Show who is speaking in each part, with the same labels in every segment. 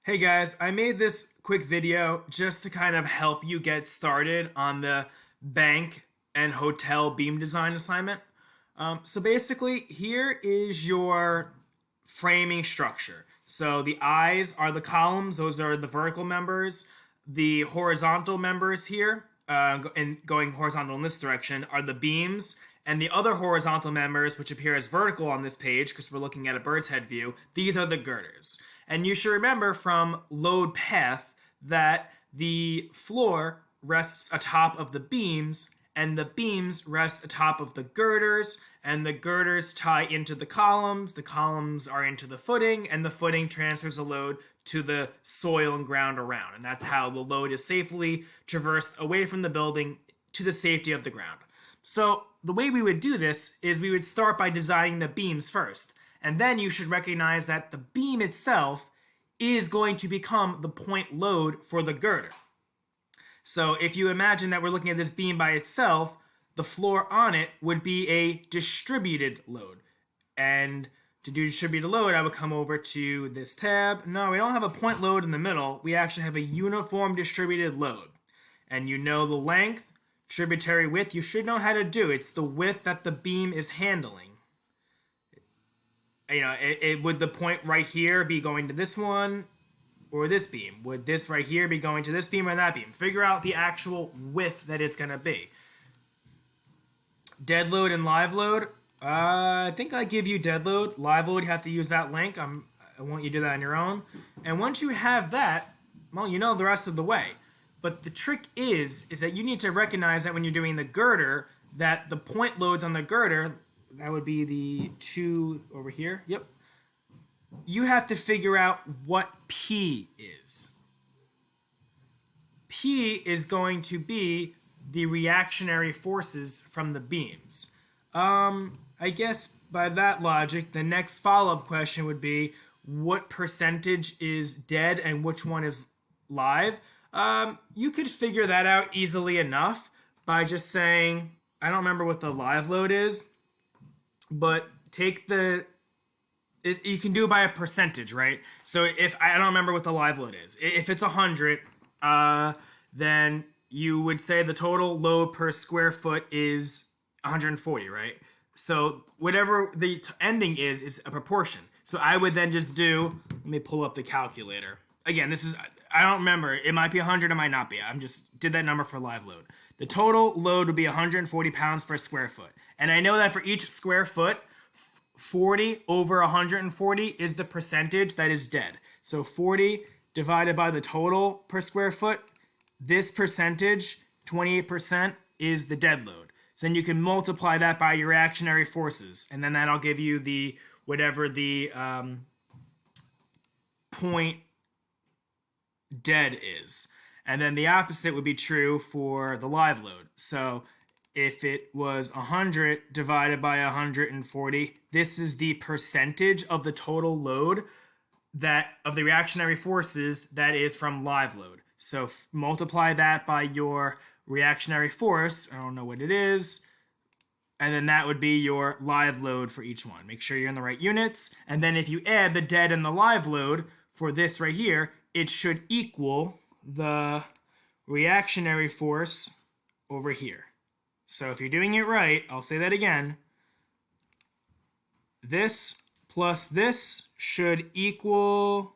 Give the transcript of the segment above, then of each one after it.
Speaker 1: Hey guys, I made this quick video just to kind of help you get started on the bank and hotel beam design assignment. So basically, here is your framing structure. So the eyes are the columns, those are the vertical members. The horizontal members here, and going horizontal in this direction, are the beams. And the other horizontal members, which appear as vertical on this page, because we're looking at a bird's head view, these are the girders. And you should remember from load path that the floor rests atop of the beams, and the beams rest atop of the girders, and the girders tie into the columns are into the footing, and the footing transfers the load to the soil and ground around. And that's how the load is safely traversed away from the building to the safety of the ground. So the way we would do this is we would start by designing the beams first. And then you should recognize that the beam itself is going to become the point load for the girder. So if you imagine that we're looking at this beam by itself, the floor on it would be a distributed load. And to do distributed load, I would come over to this tab. No, we don't have a point load in the middle. We actually have a uniform distributed load. And you know the length, tributary width, you should know how to do. It's the width that the beam is handling. Would the point right here be going to this one or this beam? Would this right here be going to this beam or that beam? Figure out the actual width that it's going to be. Dead load and live load. I think I give you dead load. Live load, you have to use that link. I want you to do that on your own. And once you have that, well, you know the rest of the way. But the trick is that you need to recognize that when you're doing the girder, that the point loads on the girder, that would be the two over here. Yep. You have to figure out what P is. P is going to be the reactionary forces from the beams. I guess by that logic, the next follow-up question would be what percentage is dead and which one is live? You could figure that out easily enough by just saying, I don't remember what the live load is, but take you can do it by a percentage, right? So if I don't remember what the live load is, if it's 100, then you would say the total load per square foot is 140, right? So whatever the ending is a proportion. So I would then just do, let me pull up the calculator. Again, I don't remember. It might be 100, it might not be. I'm just did that number for live load. The total load would be 140 pounds per square foot. And I know that for each square foot, 40 over 140 is the percentage that is dead. So 40 divided by the total per square foot, this percentage, 28%, is the dead load. So then you can multiply that by your reactionary forces. And then that'll give you whatever the point dead is. And then the opposite would be true for the live load. So if it was 100 divided by 140, this is the percentage of the total load of the reactionary forces that is from live load. So multiply that by your reactionary force, I don't know what it is, and then that would be your live load for each one. Make sure you're in the right units. And then if you add the dead and the live load for this right here, it should equal the reactionary force over here. So if you're doing it right, I'll say that again. This plus this should equal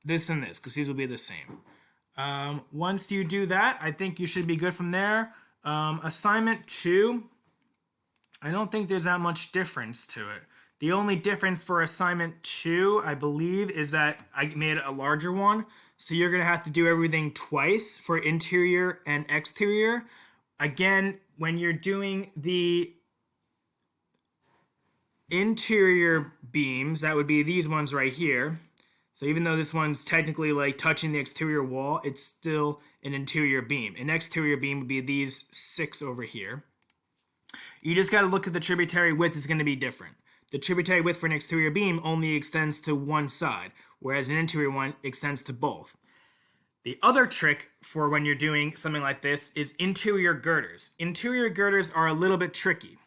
Speaker 1: this and this, because these will be the same. Once you do that, I think you should be good from there. Assignment 2, I don't think there's that much difference to it. The only difference for assignment 2, I believe, is that I made a larger one. So you're going to have to do everything twice for interior and exterior. Again, when you're doing the interior beams, that would be these ones right here. So even though this one's technically like touching the exterior wall, it's still an interior beam. An exterior beam would be these 6 over here. You just got to look at the tributary width is going to be different. The tributary width for an exterior beam only extends to one side, whereas an interior one extends to both. The other trick for when you're doing something like this is interior girders. Interior girders are a little bit tricky.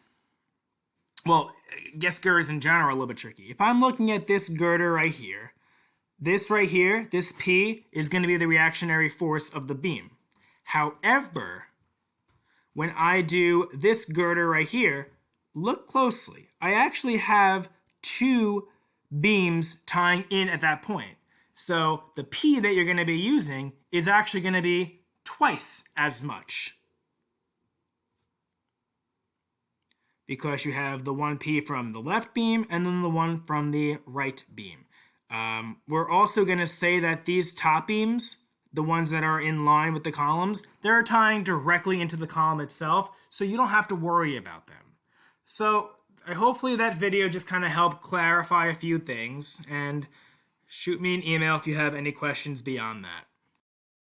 Speaker 1: Well, I guess girders in general are a little bit tricky. If I'm looking at this girder right here, this right here, this P, is going to be the reactionary force of the beam. However, when I do this girder right here, look closely. I actually have two beams tying in at that point. So the P that you're going to be using is actually going to be twice as much, because you have the one P from the left beam and then the one from the right beam. We're also going to say that these top beams, the ones that are in line with the columns, they're tying directly into the column itself, so you don't have to worry about them. So hopefully that video just kind of helped clarify a few things, and shoot me an email if you have any questions beyond that.